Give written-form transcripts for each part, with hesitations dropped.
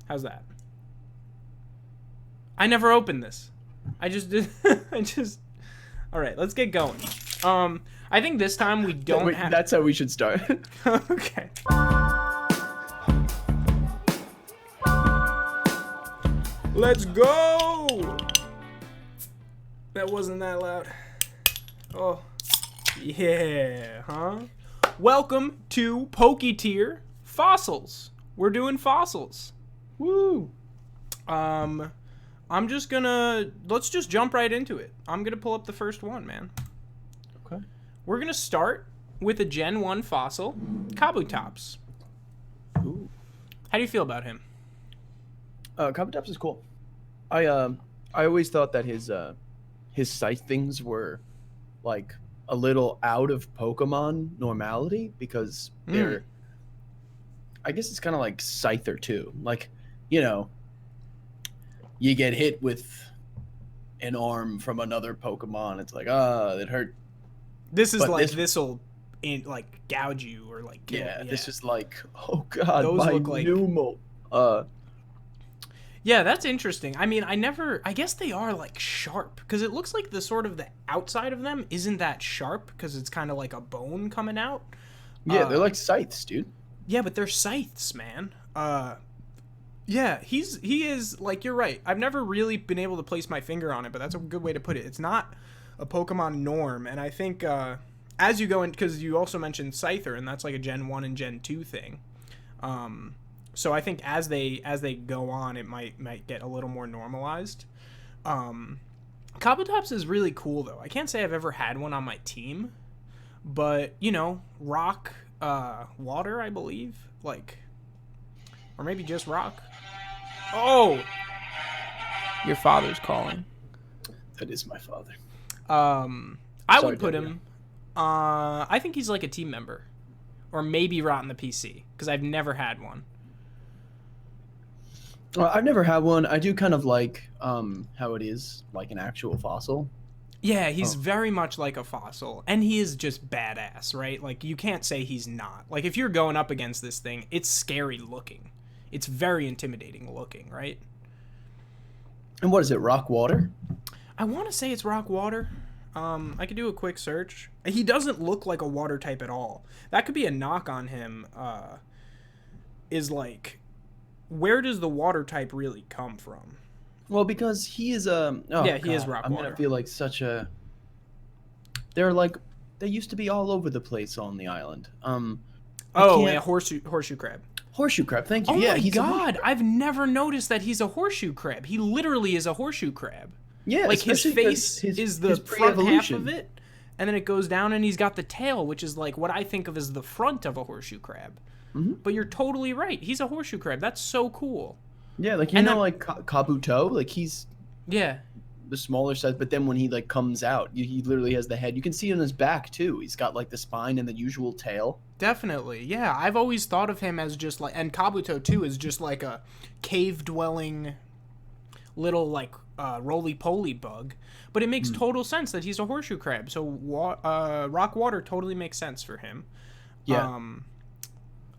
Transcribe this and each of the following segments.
How's that? I never opened this. I just did. All right, let's get going. I think this time we don't have. That's how we should start. Okay. Let's go. That wasn't that loud. Oh, yeah, huh? Welcome to Poketier Fossils. We're doing fossils. Woo! I'm just gonna let's just jump right into it. I'm gonna pull up the first one, man. Okay. We're gonna start with a Gen 1 fossil, Kabutops. Ooh. How do you feel about him? Kabutops is cool. I always thought that his scythe things were like a little out of Pokemon normality because they're I guess it's kind of like Scyther too. Like, you know, you get hit with an arm from another Pokemon. It's like, that hurt. This is But like this- this'll gouge you or like kill. Yeah, this is like, oh god, Those my look like- Numel. Yeah, that's interesting. I mean, I guess they are like sharp because it looks like the outside of them isn't that sharp because it's kind of like a bone coming out. Yeah, they're like scythes, dude. Yeah, but they're scythes, man. Yeah, he is like, you're right. I've never really been able to place my finger on it, but that's a good way to put it. It's not a Pokemon norm, and I think as you go in, because you also mentioned Scyther, and that's like a Gen 1 and Gen 2 thing. So I think as they go on, it might get a little more normalized. Kabutops is really cool, though. I can't say I've ever had one on my team, but, you know, rock, water, I believe, like, or maybe just rock. Oh, your father's calling. That is my father. I Sorry, would put Daddy. him. I think he's like a team member, or maybe Rotten the PC, because I've never had one. Well, I've never had one. I do kind of like how it is like an actual fossil. Yeah, he's very much like a fossil, and he is just badass, right? Like, you can't say he's not. Like, if you're going up against this thing, it's scary looking. It's very intimidating looking, right? And what is it? Rock water? I want to say it's rock water. I could do a quick search. He doesn't look like a water type at all. That could be a knock on him, is like, where does the water type really come from? Well, because he is he is rock I'm water. gonna feel like such a. They're like they used to be all over the place on the island. Oh, can't- yeah, horseshoe crab. Horseshoe crab. Thank you. Oh yeah, my he's a horseshoe god, crab. I've never noticed that he's a horseshoe crab. He literally is a horseshoe crab. Yeah, Like, his especially 'cause face his- is the his front half pre-evolution. of it, and then it goes down, and he's got the tail, which is like what I think of as the front of a horseshoe crab. Mhm. But you're totally right. He's a horseshoe crab. That's so cool. Yeah, like you And know, then- like Kabuto, like he's Yeah. the smaller size, but then when he like comes out, he literally has the head. You can see it on his back too. He's got like the spine and the usual tail. Definitely, yeah. I've always thought of him as just like, and Kabuto too is just like a cave-dwelling little like roly-poly bug. But it makes total sense that he's a horseshoe crab. So rock water totally makes sense for him. Yeah,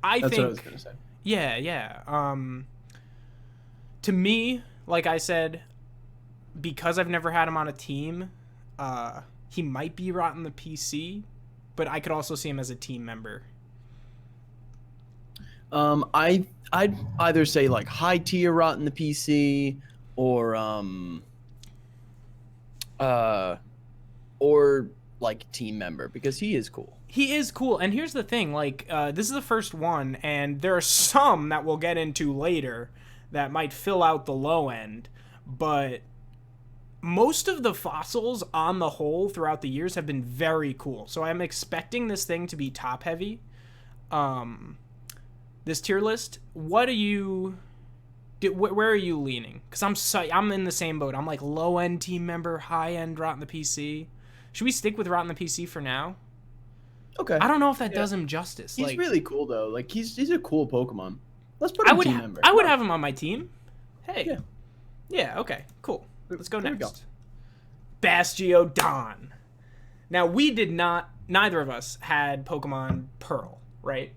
I that's think what I was gonna say. yeah. To me, like I said, because I've never had him on a team, he might be rotten the PC, but I could also see him as a team member. I'd either say like high tier rot in the PC or like team member because he is cool. He is cool, and here's the thing, like, this is the first one, and there are some that we'll get into later that might fill out the low end, but most of the fossils on the whole throughout the years have been very cool, so I'm expecting this thing to be top heavy. This tier list, what are you... where are you leaning? Because I'm in the same boat. I'm like low-end team member, high-end Rotten the PC. Should we stick with Rotten the PC for now? Okay. I don't know if that does him justice. He's like, really cool though. Like he's a cool Pokemon. Let's put I him would team member. I would have him on my team. Hey. Yeah. Yeah, okay. Cool. Let's go There we next. Bastiodon. Now, neither of us had Pokemon Pearl, right?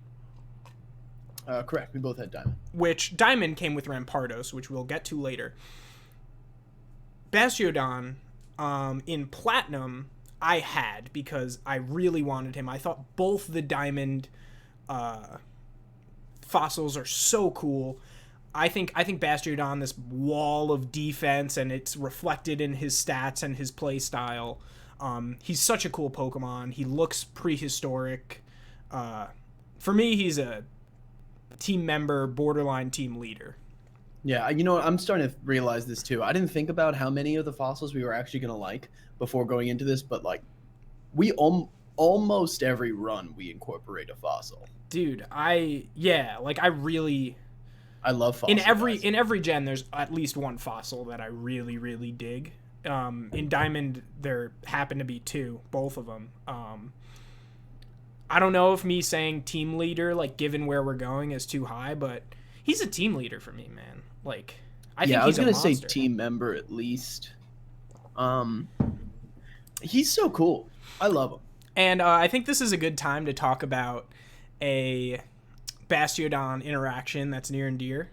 Correct. We both had Diamond. which Diamond came with Rampardos, which we'll get to later. Bastiodon, in Platinum, I had because I really wanted him. I thought both the Diamond fossils are so cool. I think Bastiodon, this wall of defense, and it's reflected in his stats and his play style. He's such a cool Pokemon. He looks prehistoric. For me, he's a team member, borderline team leader. Yeah, I'm starting to realize this too. I didn't think about how many of the fossils we were actually going to like before going into this, but like we almost every run we incorporate a fossil. Dude, I really love fossils. In every gen there's at least one fossil that I really, really dig. In Diamond there happen to be two, both of them. I don't know if me saying team leader, like given where we're going, is too high, but he's a team leader for me, man. Like, I think he's a monster. I was gonna say team member at least. He's so cool. I love him. And I think this is a good time to talk about a Bastiodon interaction that's near and dear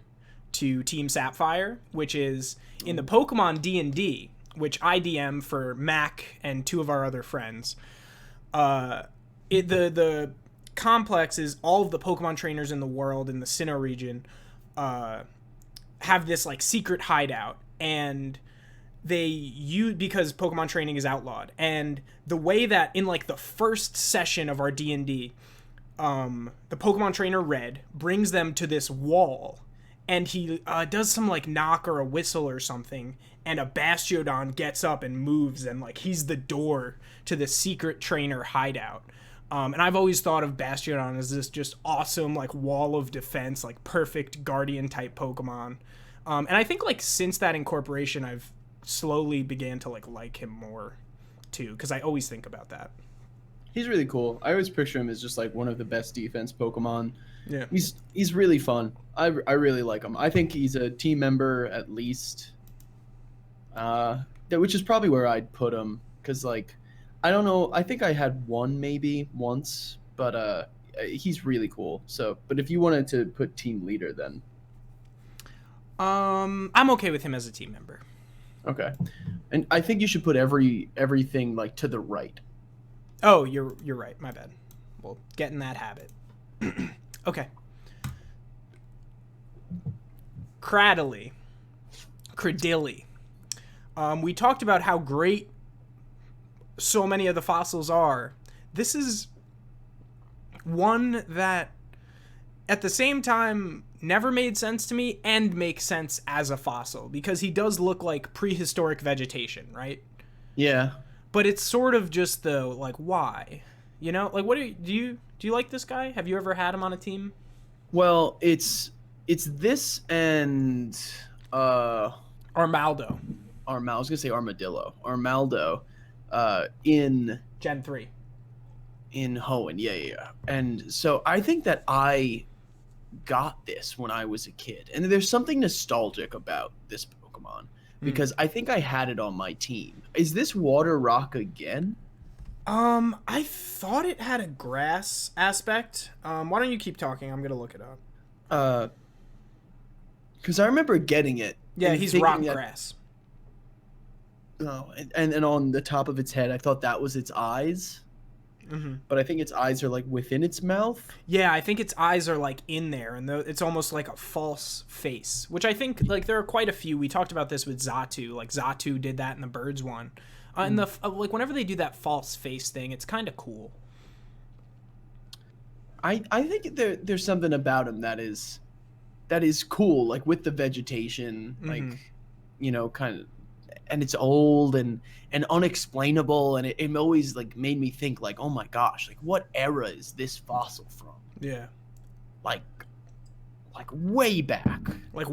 to Team Sapphire, which is in the Pokemon D&D, which I DM for Mac and two of our other friends. The complex is all of the Pokemon trainers in the world in the Sinnoh region have this like secret hideout, and because Pokemon training is outlawed. And the way that in like the first session of our D&D, the Pokemon trainer Red brings them to this wall, and he does some like knock or a whistle or something, and a Bastiodon gets up and moves, and like he's the door to the secret trainer hideout. And I've always thought of Bastiodon as this just awesome like wall of defense, like perfect guardian type Pokemon. And I think like since that incorporation, I've slowly began to like him more too, because I always think about that. He's really cool. I always picture him as just like one of the best defense Pokemon. Yeah, he's really fun. I really like him. I think he's a team member at least. Which is probably where I'd put him, because like I don't know. I think I had one maybe once, but he's really cool. So, but if you wanted to put team leader, then I'm okay with him as a team member. Okay, and I think you should put everything like to the right. Oh, you're right. My bad. We'll get in that habit. Okay. Cradily. We talked about how great so many of the fossils are. This is one that at the same time never made sense to me and makes sense as a fossil, because he does look like prehistoric vegetation, right? Yeah. But it's sort of just the like, why? You know, like, what do you like this guy? Have you ever had him on a team? Well, it's this and Armaldo. I was gonna say Armadillo. Armaldo, in Gen 3. In Hoenn, yeah. And so I think that I got this when I was a kid, and there's something nostalgic about this Pokemon because I think I had it on my team. Is this Water Rock again? I thought it had a grass aspect. Why don't you keep talking? I'm gonna look it up. Because I remember getting it. Yeah, he's rock grass. Oh, and on the top of its head, I thought that was its eyes. Mm-hmm. But I think its eyes are like within its mouth. Yeah, I think its eyes are like in there, and it's almost like a false face, which I think like there are quite a few. We talked about this with Xatu. Like Xatu did that in the Birds one. And like whenever they do that false face thing, it's kind of cool. I think there's something about him that is cool, like with the vegetation, like kind of, and it's old and unexplainable, and it always like made me think like, oh my gosh, like what era is this fossil from? Yeah, like way back, like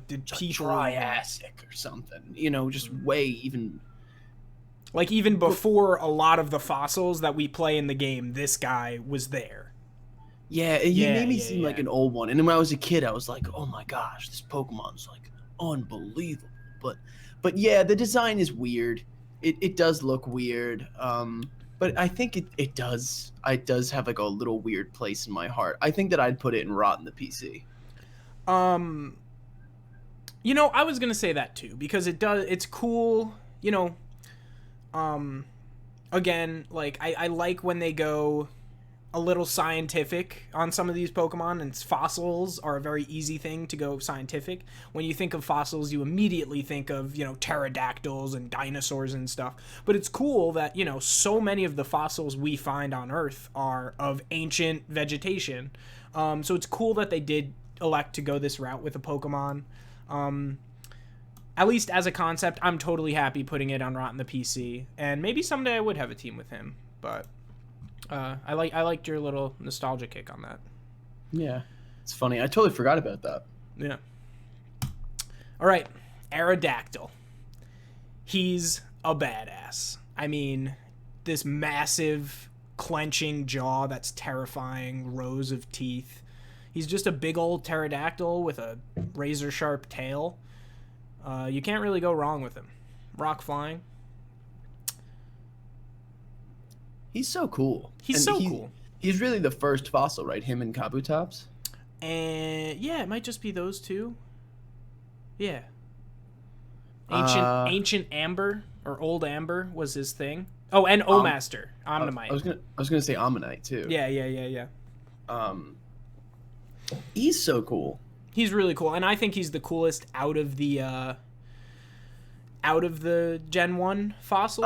did people Triassic or something, just way even. Like, even before a lot of the fossils that we play in the game, this guy was there. Yeah, he made me seem like an old one. And then when I was a kid, I was like, oh my gosh, this Pokemon's, like, unbelievable. But yeah, the design is weird. It does look weird. But I think it does have like a little weird place in my heart. I think that I'd put it in Rot in the PC. I was gonna say that too because it's cool. Again, like I like when they go a little scientific on some of these Pokemon, and fossils are a very easy thing to go scientific. When you think of fossils, you immediately think of, pterodactyls and dinosaurs and stuff. But it's cool that, so many of the fossils we find on Earth are of ancient vegetation. So it's cool that they did elect to go this route with a Pokemon. At least as a concept, I'm totally happy putting it on Rot in the PC. And maybe someday I would have a team with him, but... I liked your little nostalgia kick on that. Yeah, it's funny. I totally forgot about that. Yeah. All right, Aerodactyl. He's a badass. I mean, this massive clenching jaw that's terrifying, rows of teeth. He's just a big old pterodactyl with a razor sharp tail. You can't really go wrong with him. Rock flying. He's so cool. He's cool. He's really the first fossil, right? Him and Kabutops? And yeah, it might just be those two. Yeah. Ancient Amber or Old Amber was his thing. Oh, and Omaster, Omnimite. I was gonna say Omnite too. Yeah. He's so cool. He's really cool, and I think he's the coolest out of the Gen 1 fossils.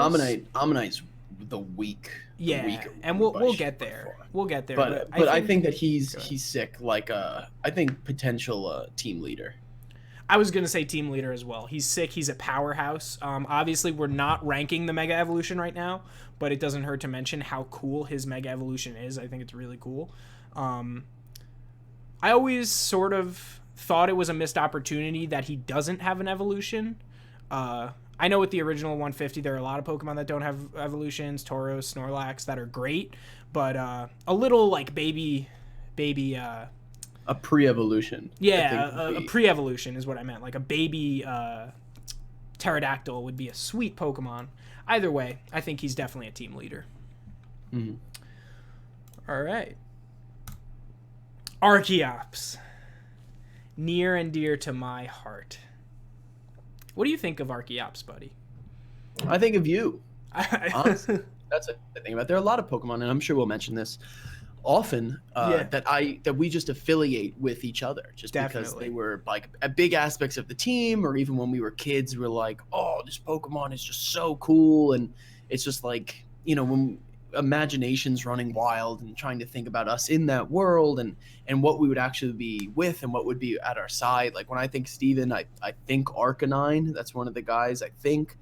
Omnite's the weak. And we'll get there. We'll get there. But I think that he's sick. Like I think potential team leader. I was gonna say team leader as well. He's sick. He's a powerhouse. Obviously, we're not ranking the Mega Evolution right now, but it doesn't hurt to mention how cool his Mega Evolution is. I think it's really cool. I always sort of thought it was a missed opportunity that he doesn't have an evolution. I know with the original 150, there are a lot of Pokemon that don't have evolutions, Tauros, Snorlax, that are great, but a little like baby. A pre-evolution. Yeah, a pre-evolution is what I meant. Like a baby pterodactyl would be a sweet Pokemon. Either way, I think he's definitely a team leader. Mm-hmm. All right. Archeops. Near and dear to my heart. What do you think of Archeops, buddy? I think of you. Honestly, that's the thing about it. There are a lot of Pokemon, and I'm sure we'll mention this often, that we just affiliate with each other just because they were like big aspects of the team, or even when we were kids, we're like, oh, this Pokemon is just so cool, and it's just like, when imagination's running wild and trying to think about us in that world and what we would actually be with and what would be at our side. Like when I think Steven, I think Arcanine. That's one of the guys I think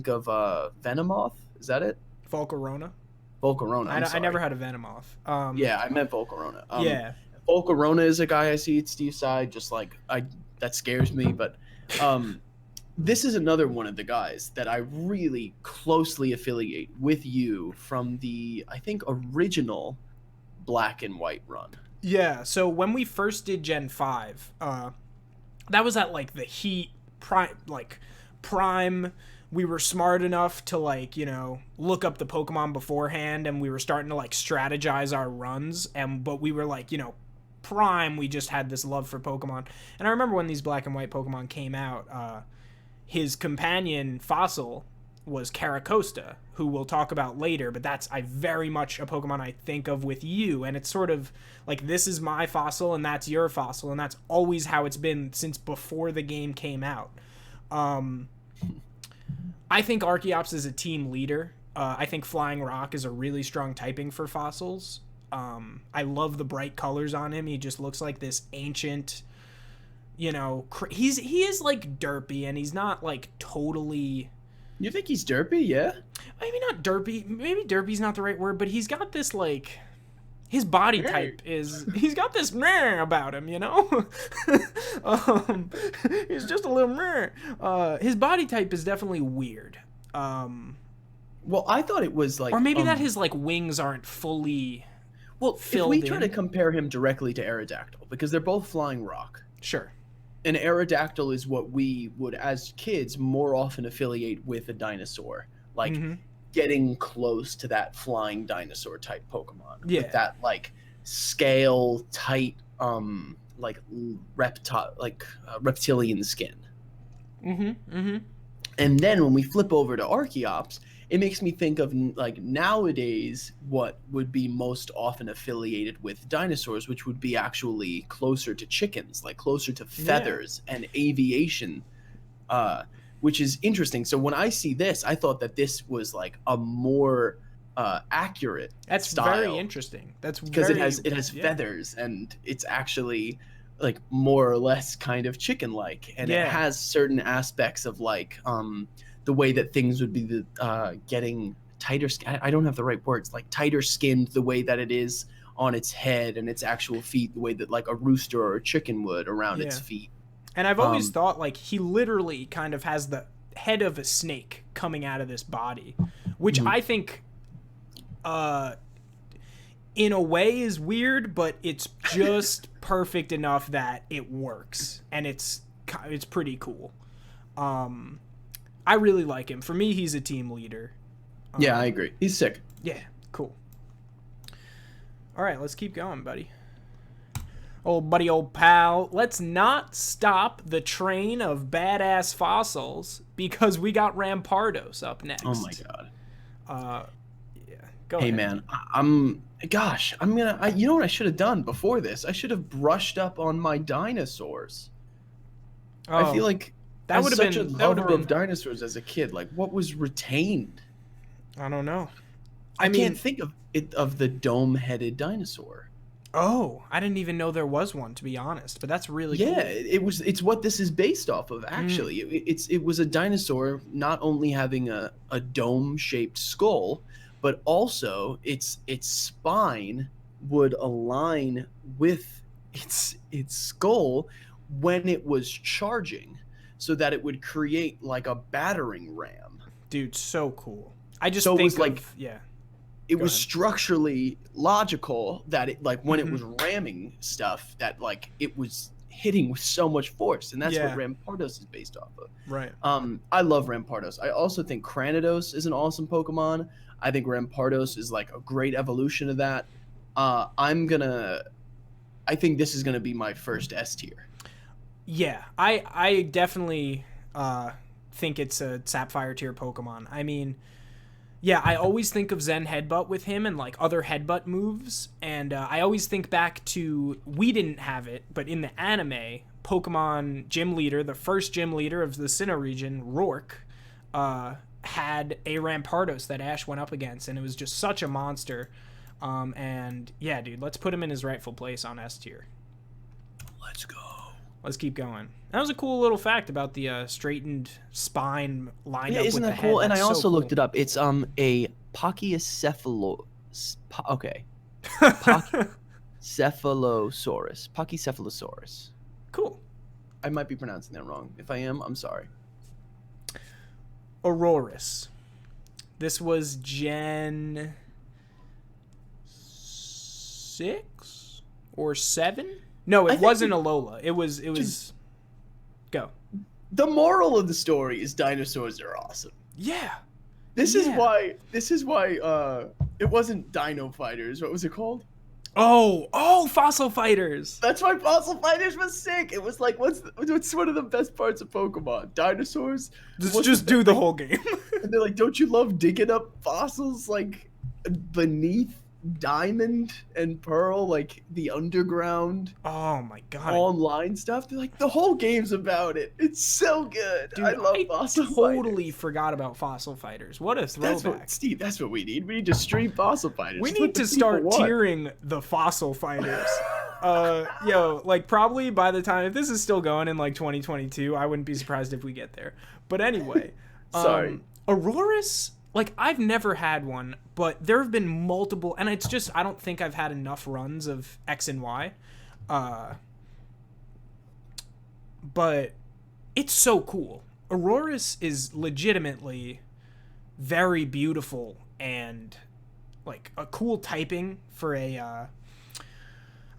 of. Venomoth, is that it? Volcarona. I never had a Venomoth. Yeah, I meant Volcarona. Yeah, Volcarona is a guy I see at Steve's side. Just like that scares me, but this is another one of the guys that I really closely affiliate with you from the, I think, original Black and White run. Yeah, so when we first did Gen 5, that was at like the heat prime. We were smart enough to look up the Pokemon beforehand, and we were starting to strategize our runs, but we were prime. We just had this love for Pokemon. And I remember when these Black and White Pokemon came out, his companion fossil was Caracosta, who we'll talk about later, but that's very much a Pokemon I think of with you, and it's sort of like this is my fossil and that's your fossil, and that's always how it's been since before the game came out. I think Archeops is a team leader. I think Flying Rock is a really strong typing for fossils. I love the bright colors on him. He just looks like this ancient... he is like derpy, and he's not totally. You think he's derpy? Yeah. Maybe not derpy. Maybe derpy's not the right word, but he's got this his body type is. He's got this meh about him, He's just a little meh. His body type is definitely weird. Well, I thought it was or maybe that his wings aren't fully. Well, if we try to compare him directly to Aerodactyl, because they're both Flying Rock. Sure. An Aerodactyl is what we would, as kids, more often affiliate with a dinosaur. getting close to that flying dinosaur type Pokemon. Yeah. With that like scale tight like reptilian skin. And then when we flip over to Archeops, it makes me think of like nowadays what would be most often affiliated with dinosaurs, which would be actually closer to chickens, like closer to feathers and aviation, which is interesting. So when I see this, I thought that this was like a more accurate That's style. Very interesting. That's because it has feathers, and it's actually like more or less kind of chicken-like, and it has certain aspects of like the way that things would be getting tighter. I don't have the right words, like tighter skinned, the way that it is on its head and its actual feet, the way that like a rooster or a chicken would around its feet. And I've always thought like he literally kind of has the head of a snake coming out of this body, which I think in a way is weird, but it's just perfect enough that it works, and it's pretty cool. I really like him. For me, he's a team leader. Yeah, I agree. He's sick. Yeah, cool. All right, let's keep going, buddy. Old buddy, old pal. Let's not stop the train of badass fossils because we got Rampardos up next. Oh my god. Go ahead. Man, you know what I should have done before this? I should have brushed up on my dinosaurs. I feel like that would have been such a lover of dinosaurs as a kid. Like, what was retained? I don't know. I can't think of the dome-headed dinosaur. Oh, I didn't even know there was one, to be honest. But that's really cool. Yeah, it's what this is based off of. Actually, it was a dinosaur not only having a dome-shaped skull, but also its spine would align with its skull when it was charging, so that it would create like a battering ram. Dude, so cool. I just think it was structurally logical that it like when it was ramming stuff that like it was hitting with so much force, and that's what Rampardos is based off of. Right. I love Rampardos. I also think Cranidos is an awesome Pokemon. I think Rampardos is like a great evolution of that. I think this is gonna be my first S tier. Yeah, I definitely think it's a Sapphire tier Pokemon. I mean, yeah, I always think of Zen Headbutt with him and like other headbutt moves, and I always think back to, we didn't have it, but in the anime, Pokemon Gym Leader, the first gym leader of the Sinnoh region, Rourke, had a Rampardos that Ash went up against, and it was just such a monster. And yeah, dude, let's put him in his rightful place on S tier. Let's go. Let's keep going. That was a cool little fact about the straightened spine lined up with the head. Isn't that cool? And I also looked it up. It's a Pachycephalosaurus. Pachycephalosaurus. Cool. I might be pronouncing that wrong. If I am, I'm sorry. Aurorus. This was Gen 6 or 7? No, it wasn't Alola. It was go. The moral of the story is dinosaurs are awesome. Yeah. This is why it wasn't Dino Fighters. What was it called? Oh, Fossil Fighters. That's why Fossil Fighters was sick. It was like, what's one of the best parts of Pokemon? Dinosaurs? Just do the whole game. And they're like, don't you love digging up fossils like beneath Diamond and Pearl, like the underground? Oh my god. Online stuff. They're like, the whole game's about it. It's so good. Dude, I love Fossil Fighters. Totally forgot about Fossil Fighters. What a throwback. Steve, that's what we need. We need to stream Fossil Fighters. We need to start tiering the Fossil Fighters. Like probably by the time, if this is still going in like 2022, I wouldn't be surprised if we get there. But anyway, sorry. Aurorus, like I've never had one, but there have been multiple, and it's just, I don't think I've had enough runs of X and Y. But it's so cool. Aurorus is legitimately very beautiful and like a cool typing for a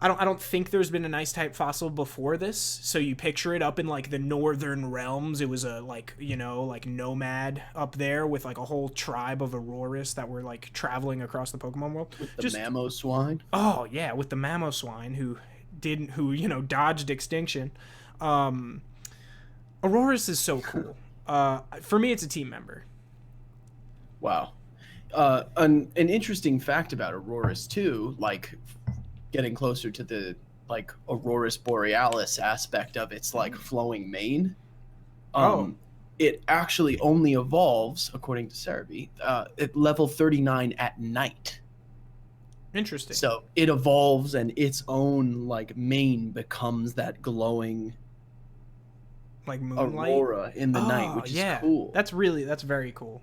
I don't think there's been an ice type fossil before this. So you picture it up in like the northern realms. It was a like, like nomad up there with like a whole tribe of Aurorus that were like traveling across the Pokemon world. With the Mamoswine. Oh yeah, with the Mamoswine who dodged extinction. Aurorus is so cool. For me, it's a team member. Wow. An interesting fact about Aurorus too, like getting closer to the like Aurorus Borealis aspect of its like flowing mane. It actually only evolves, according to Cerebi, at level 39 at night. Interesting. So it evolves and its own like mane becomes that glowing like moonlight aurora in the night, which is cool. That's very cool.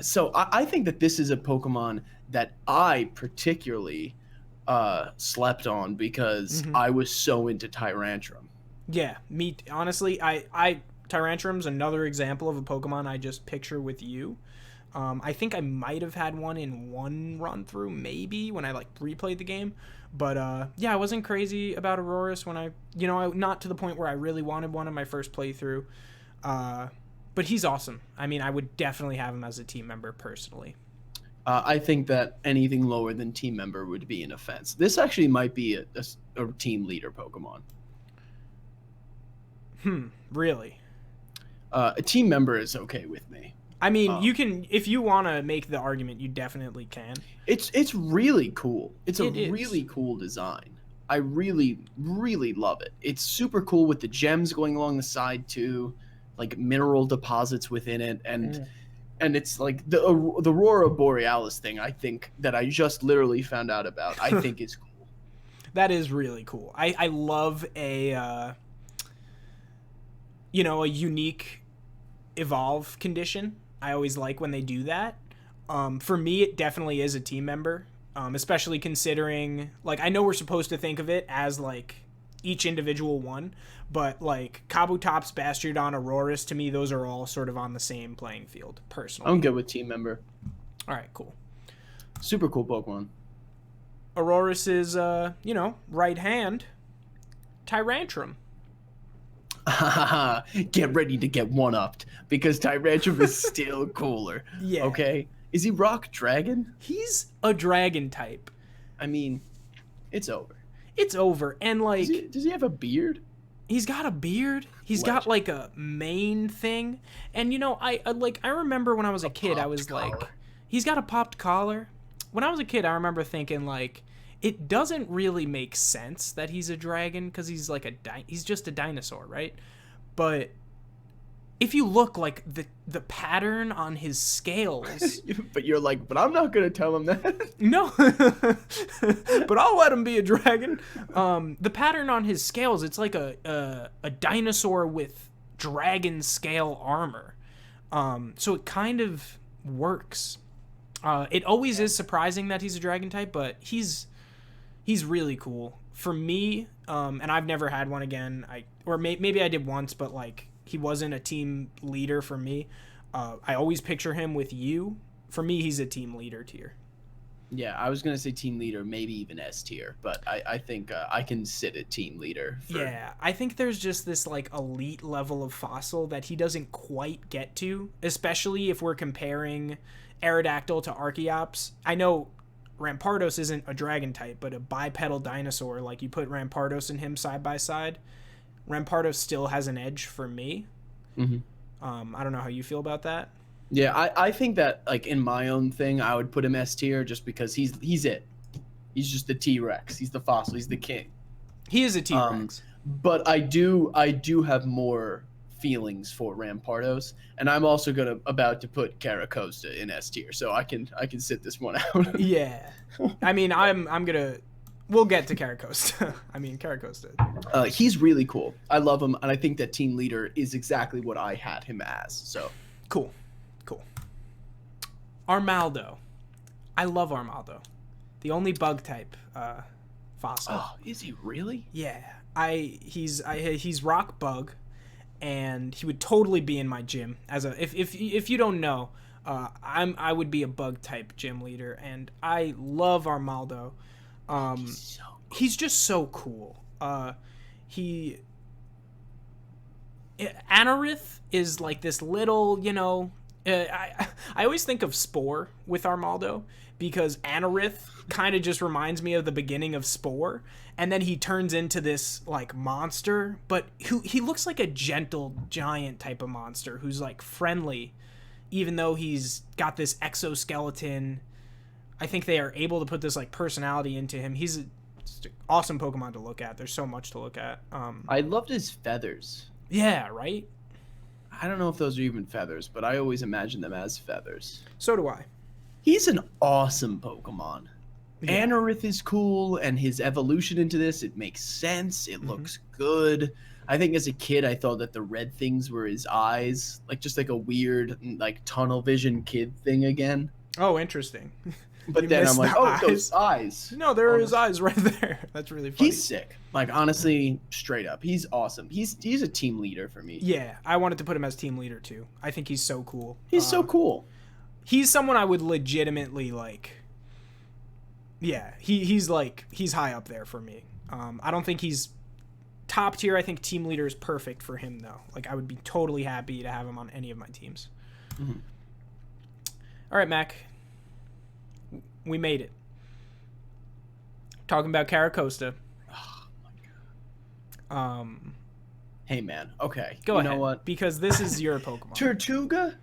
So I think that this is a Pokemon that I particularly slept on because I was so into Tyrantrum. Yeah, me honestly, Tyrantrum's another example of a Pokemon I just picture with you. I think I might have had one in one run through, maybe when I like replayed the game, but I wasn't crazy about Aurorus when I not to the point where I really wanted one in my first playthrough. But he's awesome. I mean, I would definitely have him as a team member personally. I think that anything lower than team member would be an offense. This actually might be a team leader Pokemon. Really? A team member is okay with me. I mean, you can, if you want to make the argument, you definitely can. It's really cool. It's a really cool design. I really, really love it. It's super cool with the gems going along the side too, like mineral deposits within it, and it's like the Aurora Borealis thing. I think that I just literally found out about. I think is cool. That is really cool. I love a unique evolve condition. I always like when they do that. For me, it definitely is a team member, especially considering, like, I know we're supposed to think of it as, like, each individual one, but, like, Kabutops, Bastiodon, Aurorus, to me, those are all sort of on the same playing field, personally. I'm good with team member. All right, cool. Super cool Pokemon. Aurorus is, right hand, Tyrantrum. Get ready to get one-upped, because Tyrantrum is still cooler. Yeah. Okay? Is he Rock Dragon? He's a dragon type. I mean, it's over. It's over. And, like... Does he have a beard? He's got a beard. He's got, like, a mane thing. And, I remember when I was a kid, I was collar. Like... He's got a popped collar. When I was a kid, I remember thinking, like... It doesn't really make sense that he's a dragon, because he's like he's just a dinosaur, right? But if you look, like, the pattern on his scales... But you're like, but I'm not going to tell him that. No. But I'll let him be a dragon. The pattern on his scales, it's like a dinosaur with dragon scale armor. So it kind of works. It always is surprising that he's a dragon type, but he's really cool. For me, and I've never had one again, maybe I did once, but, like, he wasn't a team leader for me. I always picture him with you. For me, he's a team leader tier. Yeah, I was going to say team leader, maybe even S tier, but I think I can sit at team leader. Yeah, I think there's just this, like, elite level of fossil that he doesn't quite get to, especially if we're comparing Aerodactyl to Archeops. I know Rampardos isn't a dragon type, but a bipedal dinosaur, like, you put Rampardos and him side by side, Rampardos still has an edge for me. I don't know how you feel about that. Yeah, I think that, like, in my own thing, I would put him S tier just because he's it. He's just the T-Rex. He's the fossil. He's the king. He is a T-Rex. But I do have more feelings for Rampardos, and I'm also about to put Carracosta in S tier, so I can sit this one out. Yeah, I mean, we'll get to Carracosta. I mean, Carracosta. He's really cool. I love him, and I think that team leader is exactly what I had him as. So cool. Armaldo, I love Armaldo. The only bug type fossil. Oh, is he really? Yeah, he's rock bug. And he would totally be in my gym as if you don't know, I would be a bug type gym leader, and I love Armaldo. he's just so cool. He Anorith is like this little, I always think of Spore with Armaldo because Anorith kind of just reminds me of the beginning of Spore, and then he turns into this like monster, but he looks like a gentle giant type of monster who's like friendly, even though he's got this exoskeleton. I think they are able to put this like personality into him. He's an awesome Pokemon to look at. There's so much to look at. I loved his feathers. Yeah, right? I don't know if those are even feathers, but I always imagine them as feathers. So do I. He's an awesome Pokemon. Yeah. Anorith is cool, and his evolution into this, it makes sense. It looks good. I think as a kid, I thought that the red things were his eyes, like just like a weird, like tunnel vision kid thing again. Oh, interesting. But You then I'm missed like, the oh, those eyes. No, there are his eyes right there. That's really funny. He's sick. Like honestly, straight up, he's awesome. He's a team leader for me. Yeah, I wanted to put him as team leader too. I think he's so cool. He's so cool. He's someone I would legitimately like. Yeah, he's high up there for me. I don't think he's top tier. I think team leader is perfect for him though. Like I would be totally happy to have him on any of my teams. Mm-hmm. All right, Mac. We made it. Talking about Caracosta. Oh my god. Hey man. Okay. Go ahead. You know what? Because this is your Pokemon. Tortuga,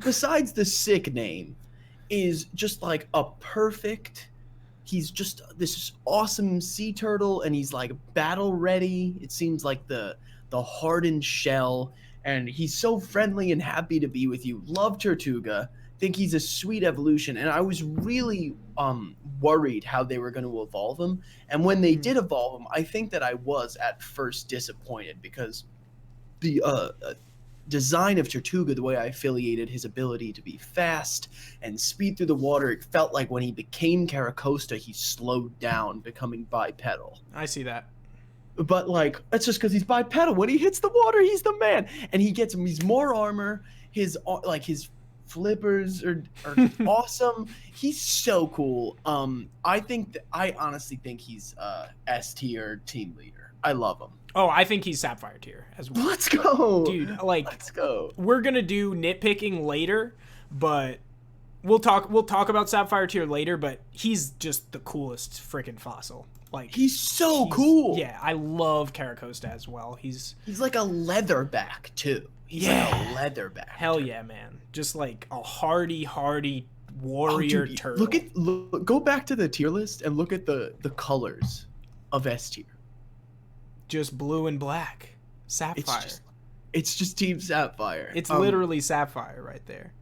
besides the sick name, is just like a perfect. He's just this awesome sea turtle, and he's like battle ready. It seems like the hardened shell, and he's so friendly and happy to be with you. Love Tortuga. Think he's a sweet evolution, and I was really worried how they were going to evolve him. And when they did evolve him, I think that I was at first disappointed because the design of Tortuga, the way I affiliated his ability to be fast and speed through the water, it felt like when he became Caracosta, he slowed down, becoming bipedal. I see that. But like, that's just because he's bipedal. When he hits the water, he's the man, and he's more armor. His flippers are awesome. He's so cool. I honestly think he's S tier team leader. I love him. Oh, I think he's Sapphire tier as well. Let's go, Dude, like let's go. We're gonna do nitpicking later, but we'll talk about Sapphire tier later, but he's just the coolest freaking fossil. Like He's so cool. Yeah, I love Caracosta as well. He's He's like a leatherback too. He's like a leatherback. hell yeah, man. Just like a hardy warrior dude, turtle. Go back to the tier list and look at the colors of S tier. Just blue and black. Sapphire. It's just Team Sapphire. It's literally Sapphire right there.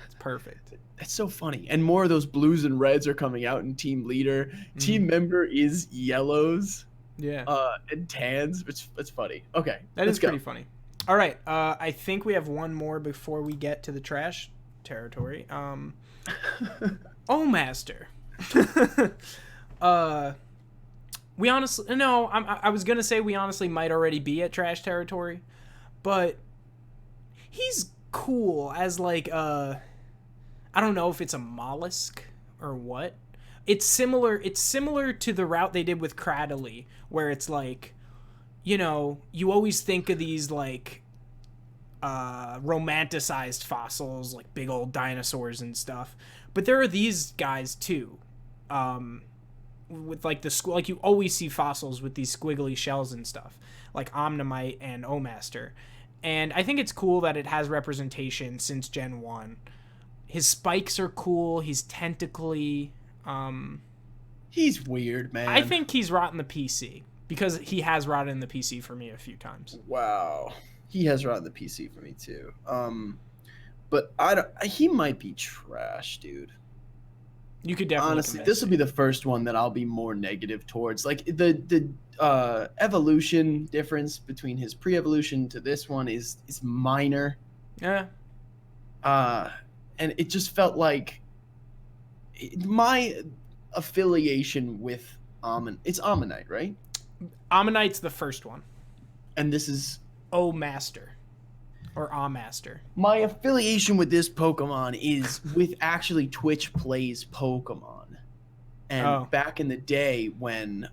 It's perfect. That's so funny. And more of those blues and reds are coming out in Team Leader. Team Member is yellows. Yeah. And tans. It's funny. Okay. That is go. pretty funny. All right. I think we have one more before we get to the trash territory. Master. We honestly no. I was gonna say we honestly might already be at trash territory, but he's cool as like I don't know if it's a mollusk or what. It's similar to the route they did with Cradily, where it's like, you always think of these like romanticized fossils, like big old dinosaurs and stuff. But there are these guys too. With like like you always see fossils with these squiggly shells and stuff, like Omnimite and Omaster. And I think it's cool that it has representation since Gen 1. His spikes are cool. He's tentacly. He's weird, man. I think he's rotten the PC because he has rotten the PC for me a few times. Wow. He has rotten the PC for me too. But he might be trash, dude. You could definitely honestly, this will be the first one that I'll be more negative towards. Like the evolution difference between his pre-evolution to this one is minor. Yeah. And it just felt like my affiliation with it's Ammonite, right? Ammonite's the first one. And this is Master. Or Master. My affiliation with this Pokemon is with actually Twitch Plays Pokemon. And back in the day when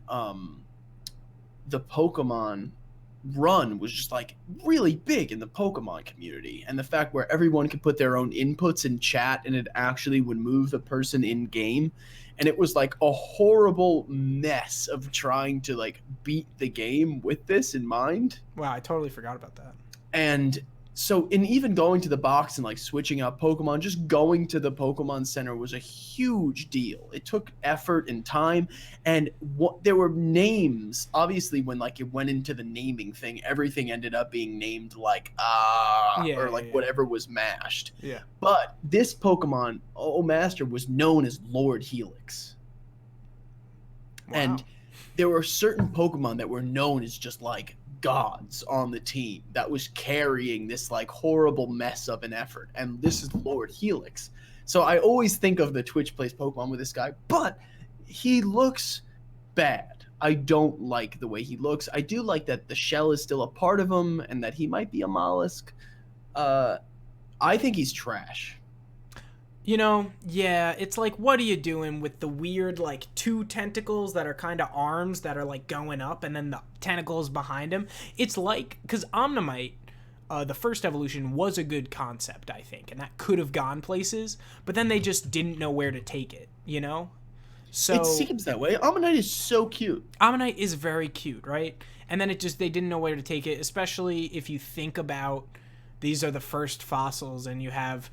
the Pokemon run was just like really big in the Pokemon community, and the fact where everyone could put their own inputs in chat and it actually would move the person in game, and it was like a horrible mess of trying to like beat the game with this in mind. Wow, I totally forgot about that. And so in even going to the box and like switching out Pokemon, just going to the Pokemon Center was a huge deal. It took effort and time, and there were names. Obviously, when like it went into the naming thing, everything ended up being named like whatever was mashed. Yeah. But this Pokemon, Master, was known as Lord Helix. Wow. And there were certain Pokemon that were known as just like gods on the team that was carrying this like horrible mess of an effort, and this is Lord Helix. So I always think of the Twitch plays Pokemon with this guy, but he looks bad. I don't like the way he looks. I do like that the shell is still a part of him and that he might be a mollusk. I think he's trash. You know, yeah, it's like, what are you doing with the weird, like, 2 tentacles that are kind of arms that are, like, going up, and then the tentacles behind him? It's like, because Omnimite, the first evolution, was a good concept, I think, and that could have gone places, but then they just didn't know where to take it, you know? So it seems that way. Omnite is so cute. Omnite is very cute, right? And then they didn't know where to take it, especially if you think about these are the first fossils, and you have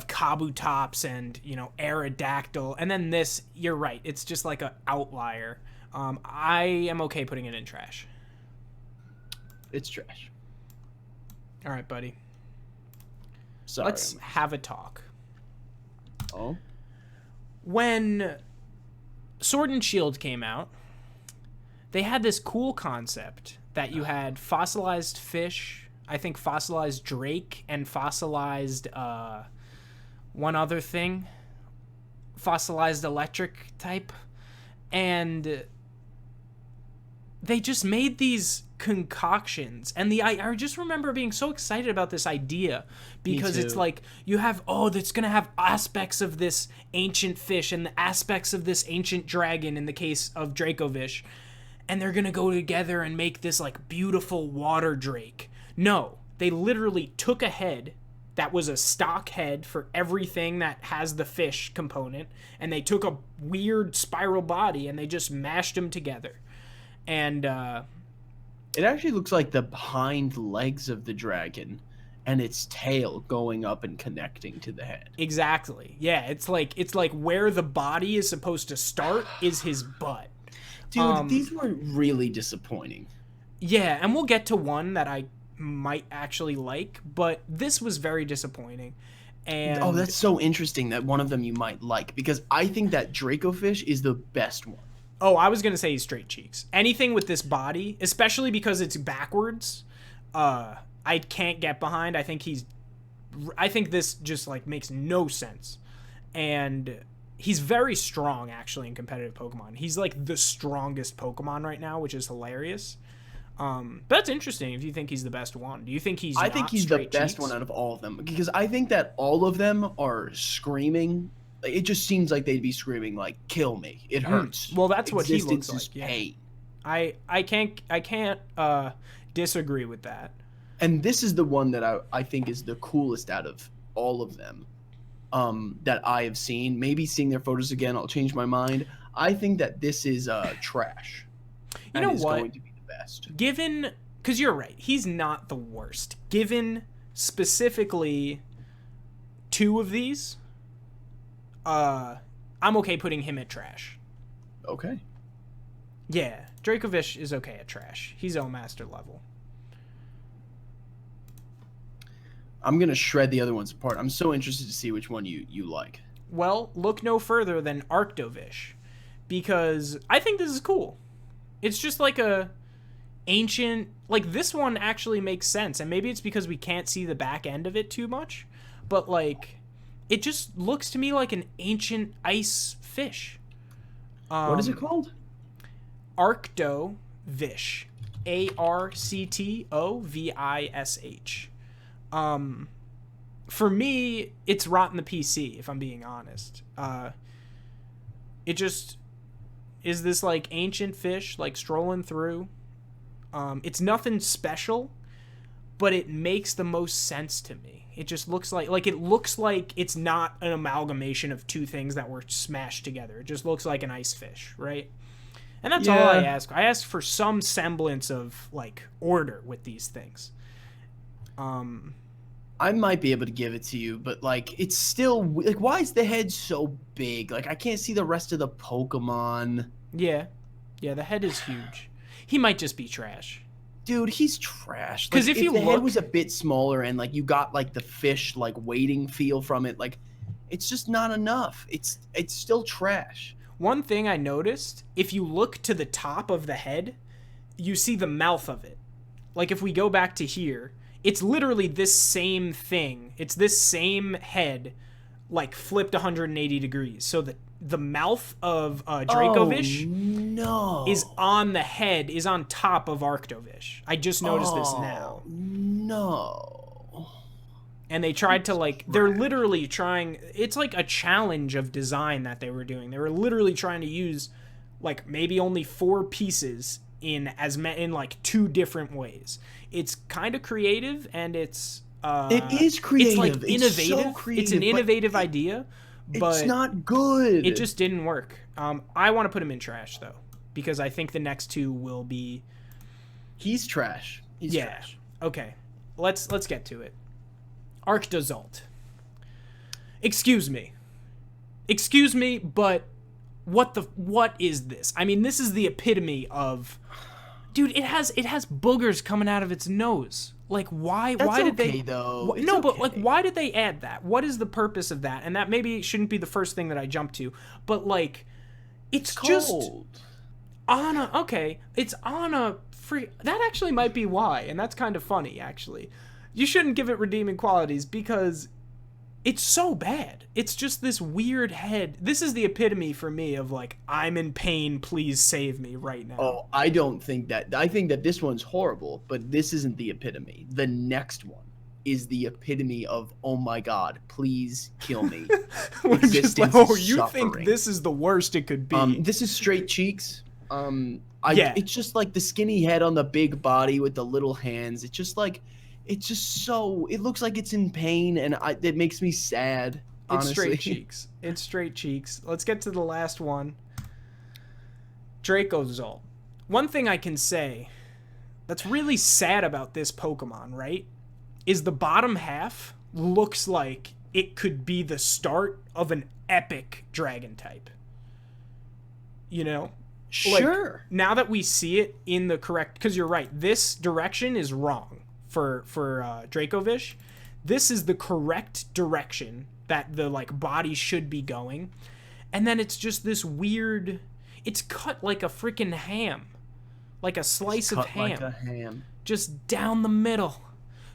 Kabutops and, you know, Aerodactyl, and then this, you're right, it's just like an outlier. I am okay putting it in trash. It's trash. All right, buddy. Sorry. Let's have a talk. Oh? When Sword and Shield came out, they had this cool concept that you had fossilized fish, I think fossilized Drake, and fossilized one other thing, fossilized electric type, and they just made these concoctions, and I just remember being so excited about this idea because it's like you have that's gonna have aspects of this ancient fish and the aspects of this ancient dragon in the case of Dracovish, and they're gonna go together and make this like beautiful water drake. No, they literally took a head that was a stock head for everything that has the fish component, and they took a weird spiral body and they just mashed them together. And it actually looks like the hind legs of the dragon and its tail going up and connecting to the head. Exactly. Yeah, it's like where the body is supposed to start is his butt. Dude, these were really disappointing. Yeah, and we'll get to one that I might actually like, but this was very disappointing. And that's so interesting that one of them you might like, because I think that Dracofish is the best one. Oh, I was gonna say straight cheeks. Anything with this body, especially because it's backwards, I can't get behind. I think this just like makes no sense. And he's very strong actually in competitive Pokemon. He's like the strongest Pokemon right now, which is hilarious. But that's interesting if you think he's the best one. Do you think he's I think he's the best one out of all of them, because I think that all of them are screaming. It just seems like they'd be screaming like, kill me. It hurts. Well, that's what he Existence looks is like. Yeah. pain. I can't disagree with that. And this is the one that I think is the coolest out of all of them that I have seen. Maybe seeing their photos again, I'll change my mind. I think that this is trash. You know what? Going to be the best. Given, because you're right, he's not the worst. Given specifically 2 of these, I'm okay putting him at trash. Okay. Yeah, Dracovish is okay at trash. He's O-Master level. I'm going to shred the other ones apart. I'm so interested to see which one you like. Well, look no further than Arctovish, because I think this is cool. It's just like a ancient, like this one actually makes sense, and maybe it's because we can't see the back end of it too much, but like it just looks to me like an ancient ice fish. What is it called? Arctovish. Arctovish. For me, it's rotten the PC, if I'm being honest. It just is this like ancient fish like strolling through. It's nothing special, but it makes the most sense to me. It just looks like it looks like it's not an amalgamation of two things that were smashed together. It just looks like an ice fish, right? And that's all I ask. I ask for some semblance of like order with these things. I might be able to give it to you, but like it's still like, why is the head so big? Like I can't see the rest of the Pokemon. Yeah, the head is huge. He might just be trash. Dude, he's trash. Because Like, if you the look, head was a bit smaller and like you got like the fish like waiting feel from it, like it's just not enough. It's still trash. one thing I noticed, if you look to the top of the head, you see the mouth of it. Like if we go back to here, it's literally this same thing. It's this same head, like flipped 180 degrees. So the mouth of Dracovish is on the head, is on top of Arctovish. I just noticed this now. No. And they tried to like, they're literally trying, it's like a challenge of design that they were doing. They were literally trying to use like maybe only 4 pieces in like 2 different ways. It's kind of creative, and it's it is creative. It's like innovative. So creative, it's an innovative idea, but it's not good. It just didn't work. I want to put him in trash though, because I think the next 2 will be. He's trash. He's yeah. trash. Okay. Let's get to it. Arctozolt. Excuse me, but what is this? I mean, this is the epitome of, dude. It has boogers coming out of its nose. Like why? That's why did okay, they? Though. No, okay. But like, why did they add that? What is the purpose of that? And that maybe shouldn't be the first thing that I jump to. But like, it's just on a It's on a free. That actually might be why, and that's kind of funny actually. You shouldn't give it redeeming qualities because it's so bad. It's just this weird head. This is the epitome for me of like, I'm in pain, please save me right now. Oh, I don't think that. I think that this one's horrible, but this isn't the epitome. The next one is the epitome of, oh my god, please kill me. We're just like, oh, you suffering. think this is the worst it could be. This is Straight Cheeks. Yeah. It's just like the skinny head on the big body with the little hands. It's just so, it looks like it's in pain, and it makes me sad. It's honestly. Straight Cheeks. It's Straight Cheeks. Let's get to the last one. Dracozolt. One thing I can say that's really sad about this Pokemon, right, is the bottom half looks like it could be the start of an epic dragon type. You know? Sure. Like, now that we see it in the correct... Because you're right. This direction is wrong for Dracovish. This is the correct direction that the like body should be going. And then it's just this weird... It's cut like a freaking ham. Like a slice of ham. Like a ham. Just down the middle.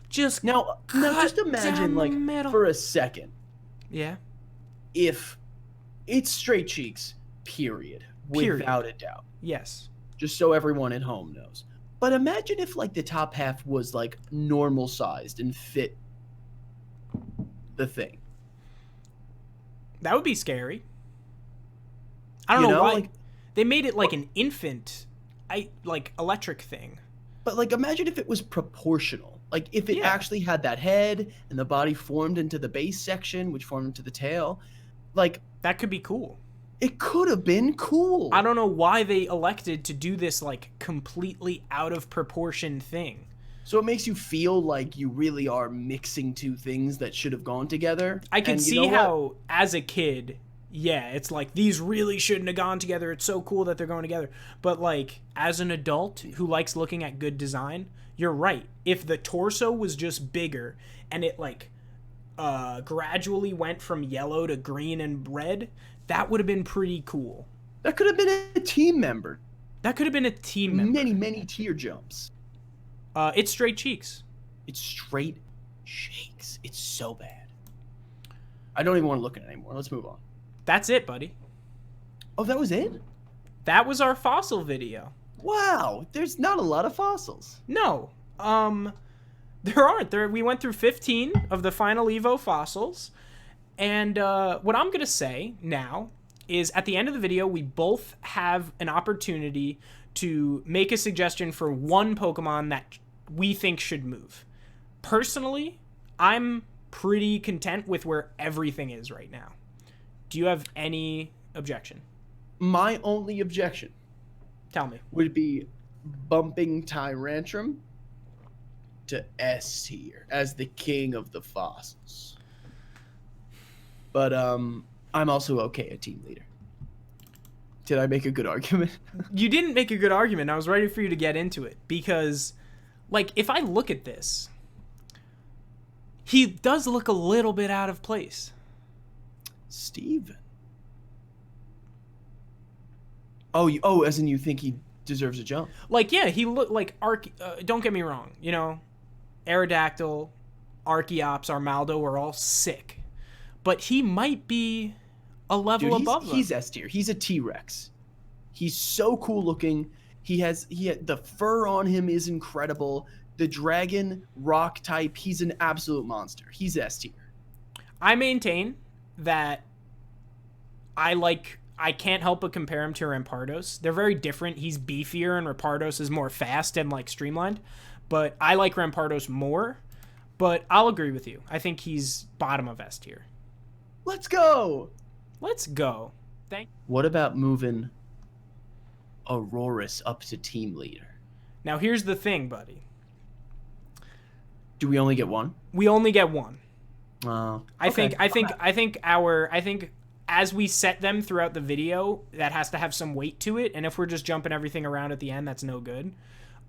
Just now just imagine, like, for a second. Yeah. If it's Straight Cheeks, period. Without a doubt. Yes. Just so everyone at home knows. But imagine if, like, the top half was, like, normal sized and fit the thing. That would be scary. I don't know why. Like, they made it like an infant, electric thing. But, like, imagine if it was proportional. Like, if it actually had that head and the body formed into the base section, which formed into the tail. Like, that could be cool. It could have been cool. I don't know why they elected to do this, like, completely out of proportion thing. So it makes you feel like you really are mixing 2 things that should have gone together. I can see how, as a kid, yeah, it's like, these really shouldn't have gone together. It's so cool that they're going together. But, like, as an adult who likes looking at good design, you're right. If the torso was just bigger and it, like, gradually went from yellow to green and red... That would have been pretty cool. That could have been a team member. Many tier jumps. It's Straight Cheeks. It's Straight Cheeks. It's so bad. I don't even want to look at it anymore. Let's move on. That's it, buddy. Oh, that was it? That was our fossil video. Wow. There's not a lot of fossils. No. There aren't. We went through 15 of the final Evo fossils. And what I'm going to say now is at the end of the video, we both have an opportunity to make a suggestion for one Pokemon that we think should move. Personally, I'm pretty content with where everything is right now. Do you have any objection? My only objection Tell me. would be bumping Tyrantrum to S tier as the king of the fossils. But I'm also okay at team leader. Did I make a good argument? You didn't make a good argument. I was ready for you to get into it because, like, if I look at this, he does look a little bit out of place. Steven. Oh, as in you think he deserves a jump? Like, yeah, he looked like don't get me wrong. You know, Aerodactyl, Archeops, Armaldo are all sick, but he might be a level above them. He's S tier. He's a T-Rex. He's so cool looking. He had the fur on him is incredible. The dragon rock type, he's an absolute monster. He's S tier. I maintain that I can't help but compare him to Rampardos. They're very different. He's beefier and Rampardos is more fast and like streamlined. But I like Rampardos more. But I'll agree with you. I think he's bottom of S tier. Let's go. Let's go. What about moving Aurorus up to team leader? Now here's the thing, buddy. Do we only get one? We only get one. Oh. I think as we set them throughout the video, that has to have some weight to it. And if we're just jumping everything around at the end, that's no good.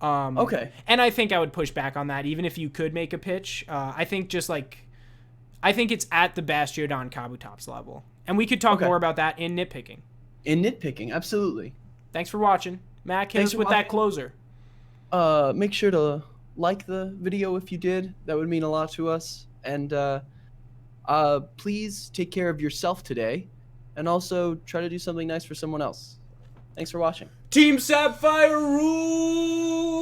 Okay. And I think I would push back on that, even if you could make a pitch. I think it's at the Bastiodon Kabutops level. And we could talk more about that in nitpicking. In nitpicking, absolutely. Thanks for watching. Matt, hit us with that closer. Make sure to like the video if you did. That would mean a lot to us. And please take care of yourself today. And also try to do something nice for someone else. Thanks for watching. Team Sapphire rules!